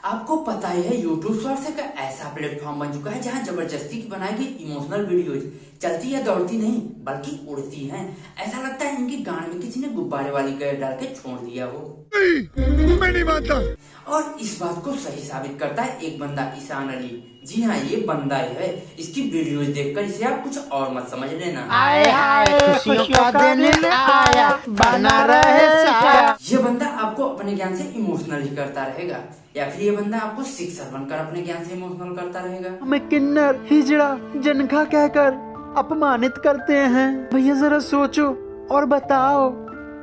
आपको पता ही है यूट्यूब शॉर्ट्स एक ऐसा प्लेटफॉर्म बन चुका है जहां जबरदस्ती की बनाई गई इमोशनल वीडियोज चलती या दौड़ती नहीं बल्कि उड़ती हैं। ऐसा लगता है इनकी गांड में किसी ने गुब्बारे वाली गैर डाल के छोड़ दिया हो। मैं नहीं मानता। और इस बात को सही साबित करता है एक बंदा, ईशान अली। जी हाँ, ये बंदा ही है। इसकी वीडियोज देखकर इसे आप कुछ और मत समझ लेना। आए हाय खुशियों का दिन आया, बना रहे साया। ये बंदा आपको अपने ज्ञान से इमोशनल ही करता रहेगा या फिर ये बंदा आपको शिक्षक बनकर अपने ज्ञान से इमोशनल करता रहेगा। हमें किन्नर, हिजड़ा, जनखा कहकर अपमानित करते हैं। भैया जरा सोचो और बताओ,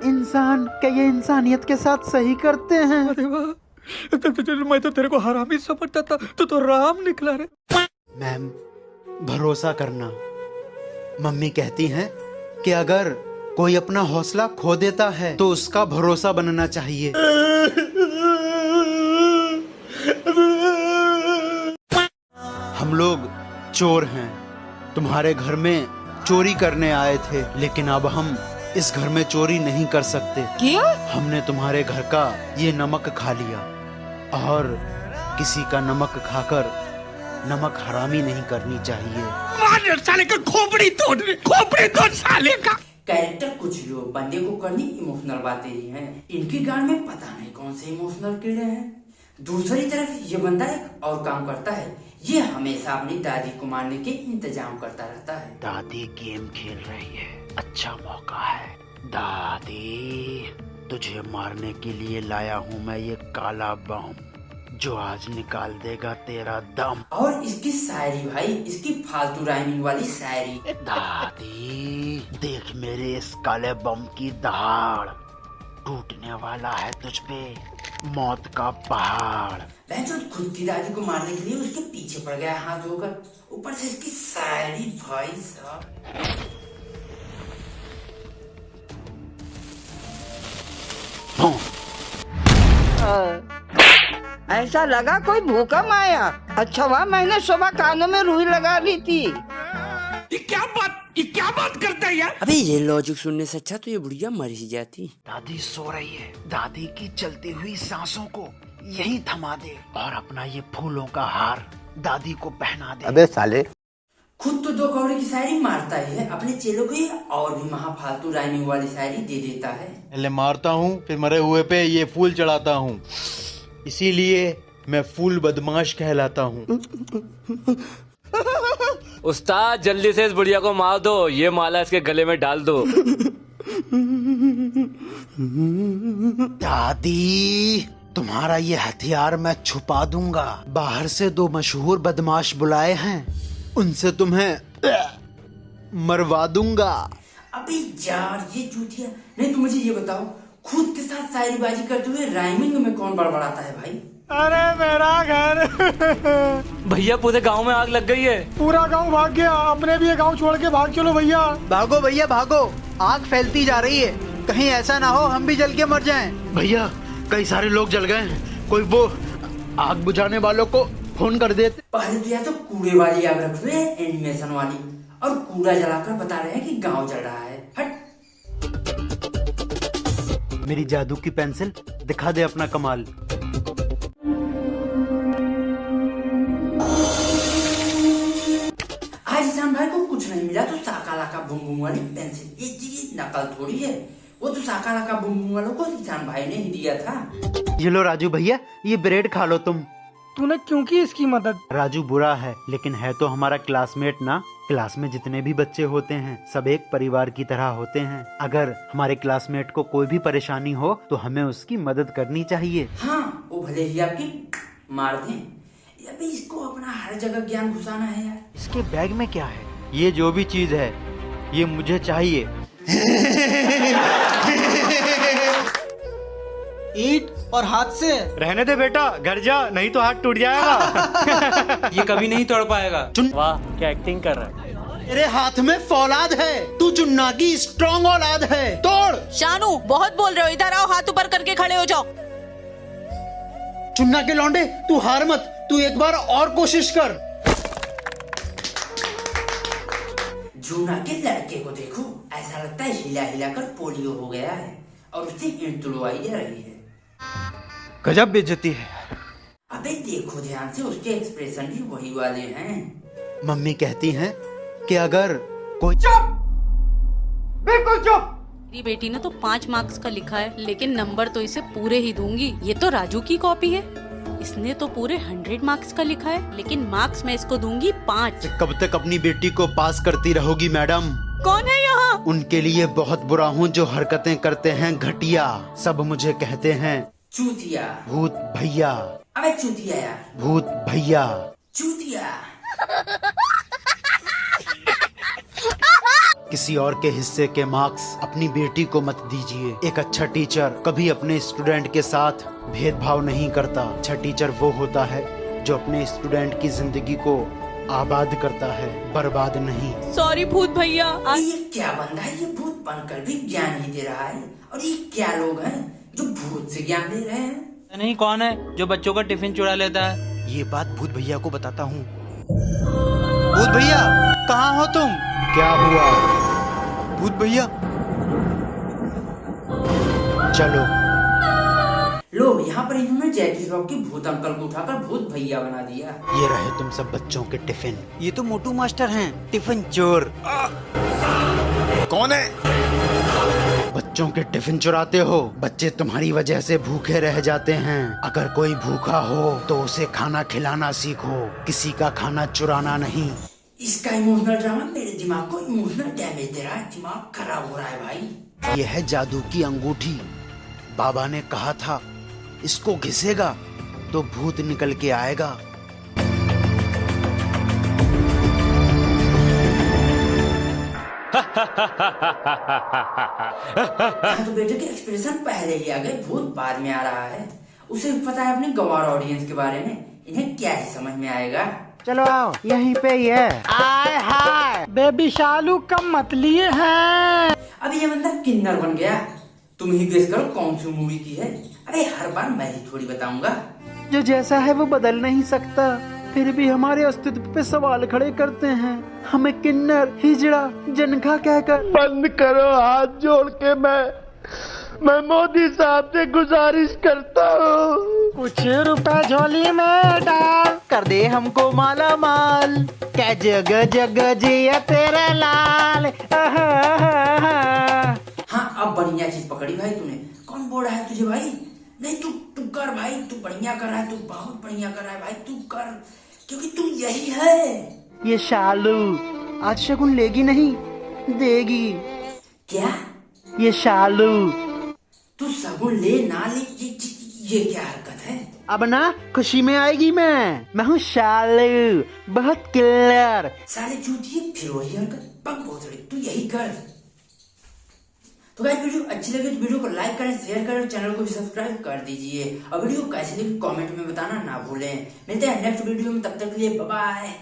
इंसान क्या ये इंसानियत के साथ सही करते हैं? अरे वाह, मैं तो तेरे को हरामी समझता था, तो राम निकला रे। मैम, भरोसा करना। मम्मी कहती हैं कि अगर कोई अपना हौसला खो देता है तो उसका भरोसा बनना चाहिए। हम लोग चोर हैं, तुम्हारे घर में चोरी करने आए थे, लेकिन अब हम इस घर में चोरी नहीं कर सकते। क्यों? हमने तुम्हारे घर का ये नमक खा लिया और किसी का नमक खाकर नमक हरामी नहीं करनी चाहिए। साले का खोपड़ी तोड़ साले का। कैरेक्टर कुछ भी हो, बंदे को करनी इमोशनल बातें ही हैं। इनकी गांड में पता नहीं कौन से इमोशनल कीड़े हैं। दूसरी तरफ ये बंदा एक और काम करता है, ये हमेशा अपनी दादी को मारने के इंतजाम करता रहता है। दादी गेम खेल रही है, अच्छा मौका है। दादी, तुझे मारने के लिए लाया हूँ मैं ये काला बम, जो आज निकाल देगा तेरा दम। और इसकी शायरी भाई, इसकी फालतू राइमिंग वाली शायरी। दादी, देख मेरे इस काले बम की दहाड़, टूटने वाला है तुझ पे मौत का पहाड़। वह जो खुद की दादी को मारने के लिए उसके पीछे पड़ गया हाथ धोकर, ऊपर से इसकी शायरी भाई साहब। ऐसा लगा कोई भूकंप आया। अच्छा हुआ मैंने सुबह कानों में रुई लगा ली थी। ये क्या बात करता है यार? अबे ये लॉजिक सुनने से अच्छा तो ये बुढ़िया मर ही जाती। दादी सो रही है, दादी की चलती हुई सांसों को यही थमा दे और अपना ये फूलों का हार दादी को पहना दे। अबे साले, खुद तो 2 कौड़ी की शायरी मारता ही है, अपने चेलों को ये और भी महाफालतू राइमिंग वाली शायरी दे देता है। पहले मारता हूँ, फिर मरे हुए पे ये फूल चढ़ाता हूँ, इसीलिए मैं फूल बदमाश कहलाता हूँ। उस्ताद जल्दी से इस बुढ़िया को मार दो, ये माला इसके गले में डाल दो। दादी, तुम्हारा ये हथियार मैं छुपा दूंगा। बाहर से 2 मशहूर बदमाश बुलाए हैं, उनसे तुम्हें मरवा दूंगा। अबे यार ये चूतिया। नहीं तो मुझे ये बताओ, खुद के साथ शायरीबाजी करते हुए राइमिंग में कौन बड़बड़ाता है भाई? अरे मेरा घर। भैया पूरे गांव में आग लग गई है। पूरा गांव भाग गया, अपने भी ये गांव छोड़ के भाग चलो भैया। भागो भैया भागो, आग फैलती जा रही है, कहीं ऐसा ना हो हम भी जल के मर जाएं। भैया कई सारे लोग जल गए हैं, कोई वो आग बुझाने वालों को फोन कर देते। पहले तो या तो कूड़े वाली आग रख रहे हैं, एनिमेशन वाली, और कूड़ा जलाकर बता रहे हैं कि गांव जल रहा है। हट। मेरी जादू की पेंसिल दिखा दे अपना कमाल। आज ईशान भाई को कुछ नहीं मिला तो साकाला का बूम बूम वाली पेंसिल। ये नकल थोड़ी है, वो तो साकाला का बूम बूम वालों को ईशान भाई ने ही दिया था। ये लो राजू भैया, ये ब्रेड खा लो तुम। तूने क्यों की इसकी मदद? राजू बुरा है लेकिन है तो हमारा क्लासमेट ना। क्लास में जितने भी बच्चे होते हैं सब एक परिवार की तरह होते हैं। अगर हमारे क्लासमेट को कोई भी परेशानी हो तो हमें उसकी मदद करनी चाहिए। हाँ, वो भले ही आपकी मार दें। अबे इसको अपना हर जगह ज्ञान घुसाना है यार। इसके बैग में क्या है? ये जो भी चीज है ये मुझे चाहिए। ईंट और हाथ से। रहने दे बेटा, घर जा, नहीं तो हाथ टूट जाएगा। ये कभी नहीं तोड़ पाएगा। वाह क्या एक्टिंग कर रहा है। तेरे हाथ में फौलाद है, तू चुन्ना की स्ट्रॉन्ग औलाद है। तोड़। शानू बहुत बोल रहे हो, इधर आओ, हाथ ऊपर करके खड़े हो जाओ। चुन्ना के लौंडे तू हार मत, तू एक बार और कोशिश कर। जूना के लड़के को देखो, ऐसा लगता है हिला हिला कर पोलियो हो गया है और उससे ईंट तुड़वाई जा रही है। गजब बेइज्जती है। अबे देखो ध्यान से, उसके एक्सप्रेशन भी वही वाले हैं। मम्मी कहती हैं कि अगर कोई मेरी बेटी ने तो 5 मार्क्स का लिखा है, लेकिन नंबर तो इसे पूरे ही दूंगी। ये तो राजू की कॉपी है, इसने तो पूरे 100 मार्क्स का लिखा है, लेकिन मार्क्स मैं इसको दूंगी 5। कब तक अपनी बेटी को पास करती रहोगी मैडम? कौन है यहाँ? उनके लिए बहुत बुरा हूँ जो हरकतें करते हैं घटिया। सब मुझे कहते हैं चूतिया। भूत भैया। अबे चूतिया यार। भूत भैया। चूतिया। किसी और के हिस्से के मार्क्स अपनी बेटी को मत दीजिए। एक अच्छा टीचर कभी अपने स्टूडेंट के साथ भेदभाव नहीं करता। अच्छा टीचर वो होता है जो अपने स्टूडेंट की जिंदगी को आबाद करता है, बर्बाद नहीं। सॉरी भूत भैया। ये क्या बंदा है, ये भूत बनकर भी ज्ञान ही दे रहा है। और ये क्या लोग हैं जो भूत से ज्ञान दे रहे हैं? नहीं, कौन है जो बच्चों का टिफिन चुरा लेता है? ये बात भूत भैया को बताता हूँ। भूत भैया कहाँ हो तुम? क्या हुआ भूत भैया? चलो। लो, यहाँ पर इन्होंने जैकी श्रॉफ की भूत अंकल को उठाकर भूत भैया बना दिया। ये रहे तुम सब बच्चों के टिफिन। ये तो मोटू मास्टर हैं, टिफिन चोर। कौन है? बच्चों के टिफिन चुराते हो। बच्चे तुम्हारी वजह से भूखे रह जाते हैं। अगर कोई भूखा हो तो उसे खाना खिलाना सीखो, किसी का खाना चुराना नहीं। इसका इमोशनल ड्रामा मेरे दिमाग को इमोशनल डैमेज दे रहा है। दिमाग खराब हो रहा है भाई। ये है जादू की अंगूठी। बाबा ने कहा था इसको घिसेगा तो भूत निकल के आएगा। तो बेटे के एक्सप्रेशन पहले ही आ गए, भूत बाद में आ रहा है। उसे भी पता है अपने गंवार ऑडियंस के बारे में, इन्हें क्या ही समझ में आएगा। चलो आओ, यहीं पे ही है। आय हाय, बेबी शालू कम मत लिए हैं। अभी ये बंदा किन्नर बन गया। तुम ही गेस करो कौन सी मूवी की है। अरे हर बार मैं ही थोड़ी बताऊंगा। जो जैसा है वो बदल नहीं सकता, फिर भी हमारे अस्तित्व पे सवाल खड़े करते हैं। हमें किन्नर, हिजड़ा, जनखा कहकर। बंद करो, हाथ जोड़ के मैं मोदी साहब से गुजारिश करता हूँ, कुछ रुपए झोली में डाल कर दे हमको माला माल। क्या जग जग जिया तेरा लाल। हाँ, अब बढ़िया चीज पकड़ी भाई तूने। कौन बोल रहा है तुझे भाई? नहीं, तू कर भाई, तू बढ़िया कर रहा है, तू बहुत बढ़िया कर रहा है भाई, तू कर, क्योंकि तू यही है। ये शालू आज शगुन लेगी नहीं, देगी। क्या? ये शालू तू शगुन ले ना ले, ये क्या हरकत है? अब ना खुशी में आएगी। मैं हूँ शालू, बहुत किलर। साले चूतिए, फिर वही हरकत। पग भोसड़ी, तू यही कर। तो गाइस, वीडियो अच्छी लगे तो वीडियो को लाइक करें, शेयर करें, चैनल को भी सब्सक्राइब कर दीजिए। और वीडियो कैसी लगी कमेंट में बताना ना भूलें। मिलते हैं नेक्स्ट वीडियो में, तब तक के लिए बाय बाय।